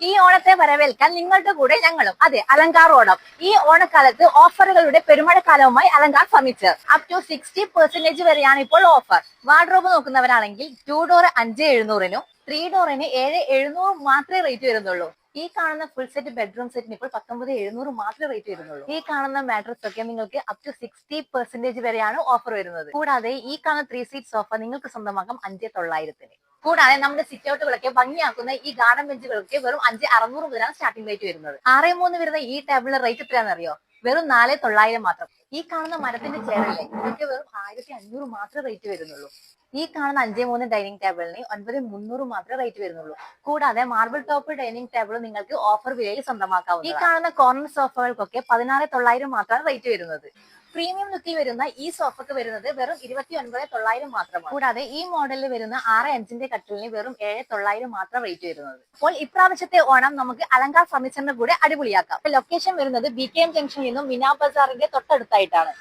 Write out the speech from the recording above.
ഈ ഓണത്തെ വരവേൽക്കാൻ നിങ്ങളുടെ കൂടെ ഞങ്ങളും. അതെ, അലങ്കാർ ഓണം. ഈ ഓണക്കാലത്ത് ഓഫറുകളുടെ പെരുമഴക്കാലവുമായി അലങ്കാർ ഫർണിച്ചർ. അപ് ടു 60% വരെയാണ് ഇപ്പോൾ ഓഫർ. വാർഡ്രോബ് നോക്കുന്നവരാണെങ്കിൽ 2 ഡോർ 5,700-നും 3 ഡോറിന് 7,700 മാത്രമേ റേറ്റ് വരുന്നുള്ളൂ. ഈ കാണുന്ന ഫുൾ സെറ്റ് ബെഡ്റൂം സെറ്റിന് ഇപ്പോൾ 19,700 മാത്രമേ റേറ്റ് വരുന്നുള്ളൂ. ഈ കാണുന്ന മാട്രസ് ഒക്കെ നിങ്ങൾക്ക് അപ് ടു 60% വരെയാണ് ഓഫർ വരുന്നത്. കൂടാതെ ഈ കാണുന്ന 3 സീറ്റ് സോഫ നിങ്ങൾക്ക് സ്വന്തമാക്കാം 5,900-ന്. കൂടാതെ നമ്മുടെ സിറ്റ് ഔട്ടുകളൊക്കെ ഭംഗിയാക്കുന്ന ഈ ഗാർഡൻ ബെഞ്ചുകളൊക്കെ വെറും 5,600 മുതലാണ് സ്റ്റാർട്ടിംഗ് റേറ്റ് വരുന്നത്. 6,3 വരുന്ന ഈ ടേബിളിന്റെ റേറ്റ് എത്രയാണെന്നറിയോ? വെറും 4,900 മാത്രം. ഈ കാണുന്ന മരത്തിന്റെ ചെയറല്ലേ, ഇതൊക്കെ വെറും 1,500 മാത്രമേ റേറ്റ് വരുന്നുള്ളൂ. ഈ കാണുന്ന 5,3 ഡൈനിങ് ടേബിളിന് 9,300 മാത്രമേ റേറ്റ് വരുന്നുള്ളൂ. കൂടാതെ മാർബിൾ ടോപ്പ് ഡൈനിങ് ടേബിൾ നിങ്ങൾക്ക് ഓഫർ വിലയിൽ സ്വന്തമാക്കാവും. ഈ കാണുന്ന കോർണർ സോഫകൾക്കൊക്കെ 16,900 മാത്രമാണ് റേറ്റ് വരുന്നത്. പ്രീമിയം ലുക്കിൽ വരുന്ന ഈ സോഫക്ക് വരുന്നത് വെറും 29,900 മാത്രമാണ്. കൂടാതെ ഈ മോഡലിൽ വരുന്ന 6'5" കട്ടിലിന് വെറും 7,900 മാത്രം റേറ്റ് വരുന്നത്. അപ്പോൾ ഇപ്രാവശ്യത്തെ ഓണം നമുക്ക് അലങ്കാർ ഫർണിച്ചറിന്റെ കൂടെ അടിപൊളിയാക്കാം. ലൊക്കേഷൻ വരുന്നത് BKM ജംഗ്ഷനിൽ നിന്നും മിനാ ബസാറിന്റെ തൊട്ടടുത്തായിട്ടാണ്.